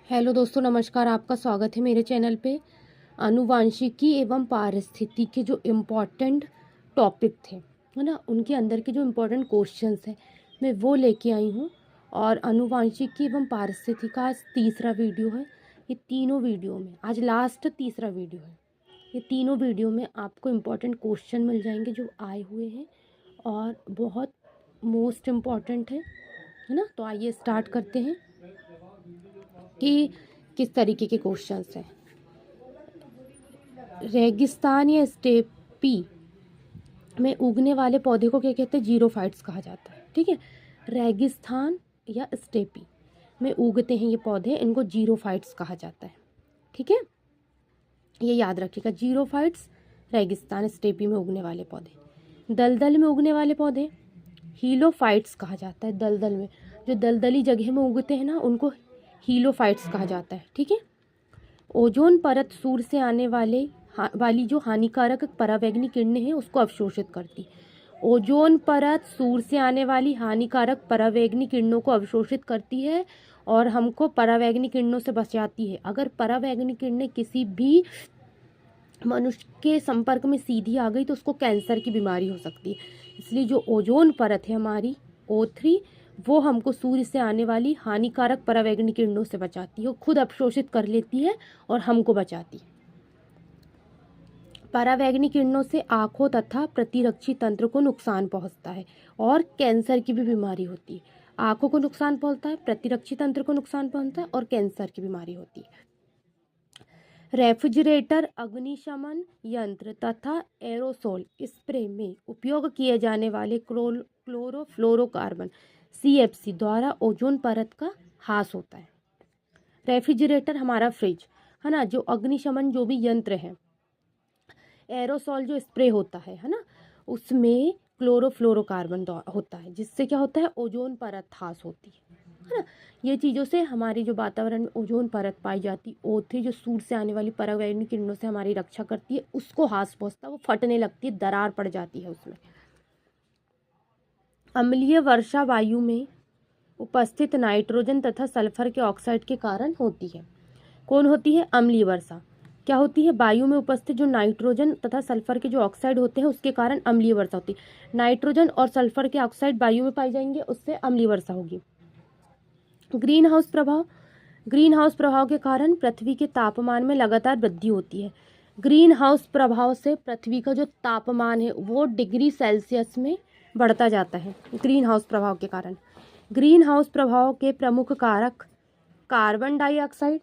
Hello दोस्तों, नमस्कार। आपका स्वागत है मेरे चैनल पे। आनुवांशिकी एवं पारिस्थितिकी के जो इम्पोर्टेंट टॉपिक थे, है ना, उनके अंदर के जो इम्पोर्टेंट क्वेश्चंस हैं मैं वो लेके आई हूँ। और आनुवांशिकी एवं पारिस्थितिकी का आज तीसरा वीडियो है। ये तीनों वीडियो में आज लास्ट तीसरा वीडियो है। ये तीनों वीडियो में आपको इम्पोर्टेंट क्वेश्चन मिल जाएंगे जो आए हुए हैं और बहुत मोस्ट इम्पॉर्टेंट है ना। तो आइए स्टार्ट करते हैं कि किस तरीके के क्वेश्चंस हैं। रेगिस्तान या स्टेपी में उगने वाले पौधे को क्या कहते हैं? जीरोफाइट्स कहा जाता है। ठीक है, रेगिस्तान या स्टेपी में उगते हैं ये पौधे, इनको जीरोफाइट्स कहा जाता है। ठीक है, ये याद रखिएगा। जीरोफाइट्स, रेगिस्तान, स्टेपी में उगने वाले पौधे। दलदल में उगने वाले पौधे हीलोफाइट्स कहा जाता है। दलदल में, जो दलदली जगह में उगते हैं ना, उनको हीलोफाइट्स कहा जाता है। ठीक है, ओजोन परत सूर्य से आने वाली जो हानिकारक परावैंगनी किरणें हैं उसको अवशोषित करती है। ओजोन परत सूर्य से आने वाली हानिकारक परावैंगनी किरणों को अवशोषित करती है और हमको परावैंगनी किरणों से बचाती है। अगर परावैंगनी किरणें किसी भी मनुष्य के संपर्क में सीधी आ गई तो उसको कैंसर की बीमारी हो सकती है। इसलिए जो ओजोन परत है हमारी O3, वो हमको सूर्य से आने वाली हानिकारक परावैंगनी किरणों से बचाती है, वो खुद अवशोषित कर लेती है और हमको बचाती है। परावैंगनी किरणों से आंखों तथा प्रतिरक्षी तंत्र को नुकसान पहुंचता है और कैंसर की भी बीमारी होती है। आंखों को नुकसान पहुंचता है, प्रतिरक्षी तंत्र को नुकसान पहुंचता है और कैंसर की बीमारी होती है। रेफ्रिजरेटर, अग्निशमन यंत्र तथा एरोसोल स्प्रे में उपयोग किए जाने वाले क्लोरोफ्लोरोकार्बन CFC द्वारा ओजोन परत का ह्रास होता है। रेफ्रिजरेटर हमारा फ्रिज है ना, जो अग्निशमन जो भी यंत्र है, एरोसोल जो स्प्रे होता है ना, उसमें क्लोरोफ्लोरोकार्बन होता है, जिससे क्या होता है? ओजोन परत ह्रास होती है ना। ये चीज़ों से हमारी जो वातावरण में ओजोन परत पाई जाती, O3, जो सूर्य से आने वाली परावैंगनी किरणों से हमारी रक्षा करती है, उसको ह्रास पहुंचता है, वो फटने लगती है, दरार पड़ जाती है उसमें। अम्लीय वर्षा वायु में उपस्थित नाइट्रोजन तथा सल्फर के ऑक्साइड के कारण होती है। कौन होती है? अम्लीय वर्षा क्या होती है? वायु में उपस्थित जो नाइट्रोजन तथा सल्फर के जो ऑक्साइड होते हैं उसके कारण अम्लीय वर्षा होती है। नाइट्रोजन और सल्फर के ऑक्साइड वायु में पाई जाएंगे, उससे अम्लीय वर्षा होगी। ग्रीन हाउस प्रभाव, ग्रीन हाउस प्रभाव के कारण पृथ्वी के तापमान में लगातार वृद्धि होती है। ग्रीन हाउस प्रभाव से पृथ्वी का जो तापमान है वो डिग्री सेल्सियस में बढ़ता जाता है, ग्रीन हाउस प्रभाव के कारण। ग्रीन हाउस प्रभाव के प्रमुख कारक कार्बन डाइऑक्साइड,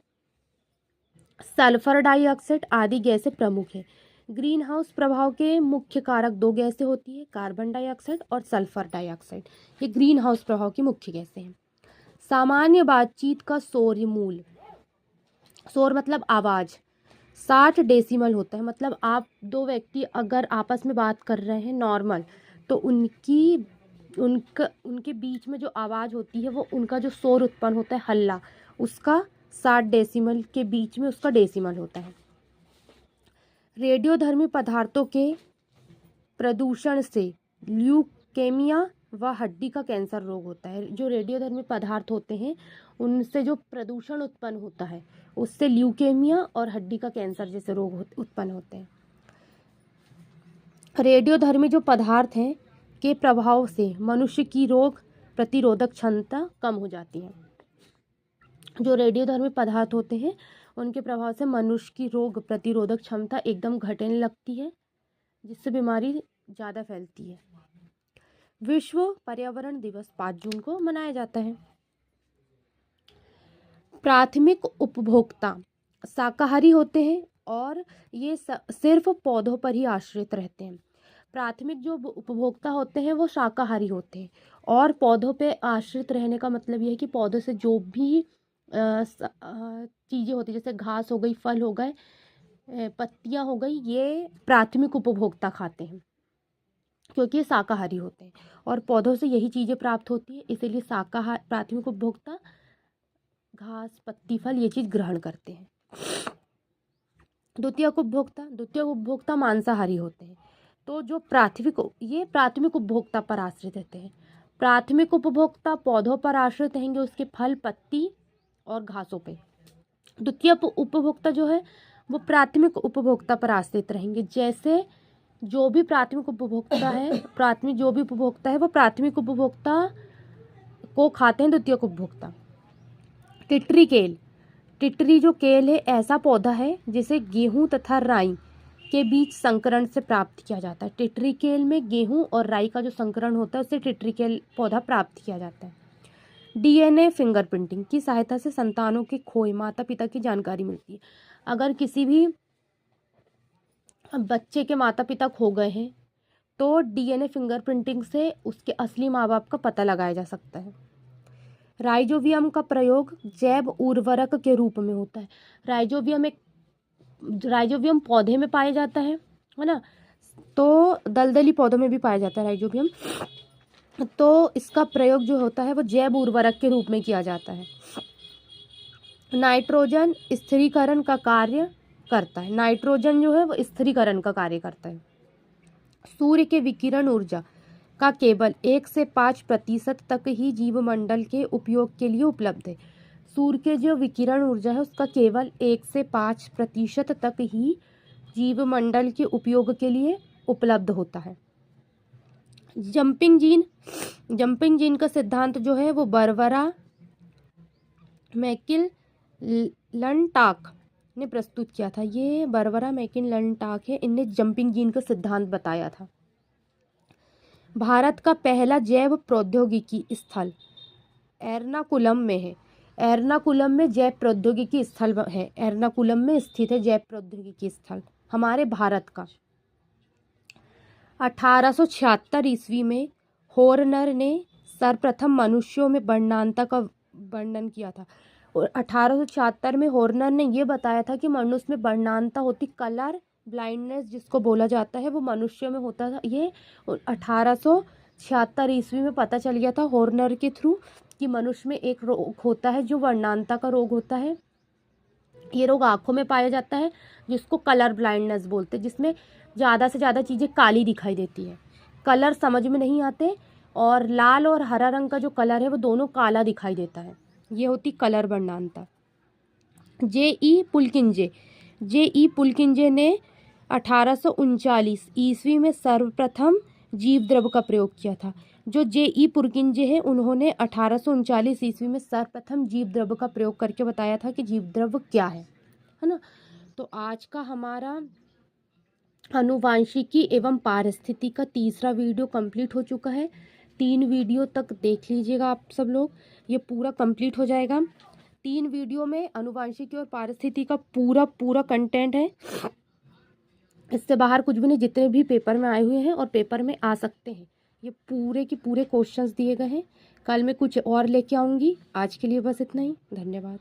सल्फर डाइऑक्साइड आदि गैसें प्रमुख है। ग्रीन हाउस प्रभाव के मुख्य कारक दो गैसें होती है, कार्बन डाइऑक्साइड और सल्फर डाइऑक्साइड। ये ग्रीन हाउस प्रभाव की मुख्य गैसें हैं। सामान्य बातचीत का शोर मूल, शोर मतलब आवाज, 60 डेसिमल होता है। मतलब आप दो व्यक्ति अगर आपस में बात कर रहे हैं नॉर्मल, तो उनके बीच में जो आवाज़ होती है, वो उनका जो शोर उत्पन्न होता है, हल्ला, उसका 60 डेसिमल के बीच में उसका डेसिमल होता है। रेडियोधर्मी पदार्थों के प्रदूषण से ल्यूकेमिया व हड्डी का कैंसर रोग होता है। जो रेडियोधर्मी पदार्थ होते हैं उनसे जो प्रदूषण उत्पन्न होता है उससे ल्यूकेमिया और हड्डी का कैंसर जैसे रोग उत्पन्न होते हैं। रेडियोधर्मी जो पदार्थ हैं के प्रभाव से मनुष्य की रोग प्रतिरोधक क्षमता कम हो जाती है। जो रेडियोधर्मी पदार्थ होते हैं उनके प्रभाव से मनुष्य की रोग प्रतिरोधक क्षमता एकदम घटने लगती है, जिससे बीमारी ज़्यादा फैलती है। विश्व पर्यावरण दिवस 5 जून को मनाया जाता है। प्राथमिक उपभोक्ता शाकाहारी होते हैं और ये सिर्फ पौधों पर ही आश्रित रहते हैं। प्राथमिक जो उपभोक्ता होते हैं वो शाकाहारी होते हैं और पौधों पे आश्रित रहने का मतलब ये है कि पौधों से जो भी चीज़ें होती है, जैसे घास हो गई, फल हो गए, पत्तियाँ हो गई, ये प्राथमिक उपभोक्ता खाते हैं क्योंकि ये शाकाहारी होते हैं और पौधों से यही चीज़ें प्राप्त होती है। इसीलिए प्राथमिक उपभोक्ता घास, पत्ती, फल ये चीज़ ग्रहण करते हैं। द्वितीयक उपभोक्ता मांसाहारी होते हैं। तो जो प्राथमिक उपभोक्ता पर आश्रित रहते हैं। प्राथमिक उपभोक्ता पौधों पर आश्रित रहेंगे, उसके फल, पत्ती और घासों पे। द्वितीय उपभोक्ता जो है वो प्राथमिक उपभोक्ता पर आश्रित रहेंगे। जैसे जो भी प्राथमिक उपभोक्ता है वो प्राथमिक उपभोक्ता को खाते हैं द्वितीयक उपभोक्ता। टिटरी केल, टिटरी जो केल है ऐसा पौधा है जिसे गेहूं तथा राई के बीच संकरण से प्राप्त किया जाता है। टिटरी केल में गेहूं और राई का जो संकरण होता है उससे टिटरी केल पौधा प्राप्त किया जाता है। डीएनए फिंगरप्रिंटिंग की सहायता से संतानों के खोए माता पिता की जानकारी मिलती है। अगर किसी भी बच्चे के माता पिता खो गए हैं तो डीएनए फिंगरप्रिंटिंग से उसके असली माँ बाप का पता लगाया जा सकता है। राइजोबियम का प्रयोग जैव उर्वरक के रूप में होता है। राइजोबियम पौधे में पाया जाता है ना, तो दलदली पौधों में भी पाया जाता है राइजोबियम। तो इसका प्रयोग जो होता है वो जैव उर्वरक के रूप में किया जाता है। नाइट्रोजन स्थिरीकरण का कार्य करता है। नाइट्रोजन जो है वो स्थिरीकरण का कार्य करता है। सूर्य के विकिरण ऊर्जा का केवल 1 से 5% तक ही जीवमंडल के उपयोग के लिए उपलब्ध है। सूर्य के जो विकिरण ऊर्जा है उसका केवल 1 से 5% तक ही जीवमंडल के उपयोग के लिए उपलब्ध होता है। जंपिंग जीन का सिद्धांत जो है वो बारबरा मैकिलनटाक ने प्रस्तुत किया था। ये बारबरा मैकिलनटाक है, इनने जंपिंग जीन का सिद्धांत बताया था। भारत का पहला जैव प्रौद्योगिकी स्थल एर्नाकुलम में है। एर्नाकुलम में जैव प्रौद्योगिकी स्थल है। एर्नाकुलम में स्थित है जैव प्रौद्योगिकी स्थल हमारे भारत का। 1876 ईस्वी में हॉर्नर ने सर्वप्रथम मनुष्यों में वर्णांता का वर्णन किया था। और 1876 में हॉर्नर ने ये बताया था कि मनुष्य में वर्णांता होती, कलर ब्लाइंडनेस जिसको बोला जाता है वो मनुष्य में होता था। ये 1876 ईस्वी में पता चल गया था हॉर्नर के थ्रू कि मनुष्य में एक रोग होता है जो वर्णांता का रोग होता है। ये रोग आँखों में पाया जाता है जिसको कलर ब्लाइंडनेस बोलते हैं, जिसमें ज़्यादा से ज़्यादा चीज़ें काली दिखाई देती है, कलर समझ में नहीं आते, और लाल और हरा रंग का जो कलर है वो दोनों काला दिखाई देता है। ये होती कलर वर्णांता। जे.ई. पुलकिंजे ने 1839 ईस्वी में सर्वप्रथम जीव द्रव का प्रयोग किया था। जो जे.ई. पुलकिंजे हैं उन्होंने 1839 ईस्वी में सर्वप्रथम जीव द्रव का प्रयोग करके बताया था कि जीव द्रव क्या है ना। तो आज का हमारा आनुवांशिकी एवं पारिस्थितिकी का तीसरा वीडियो कंप्लीट हो चुका है। 3 वीडियो तक देख लीजिएगा आप सब लोग, ये पूरा कंप्लीट हो जाएगा। 3 वीडियो में आनुवांशिकी और पारिस्थितिकी का पूरा कंटेंट है। इससे बाहर कुछ भी नहीं, जितने भी पेपर में आए हुए हैं और पेपर में आ सकते हैं, ये पूरे के पूरे क्वेश्चंस दिए गए हैं। कल मैं कुछ और लेके आऊँगी। आज के लिए बस इतना ही। धन्यवाद।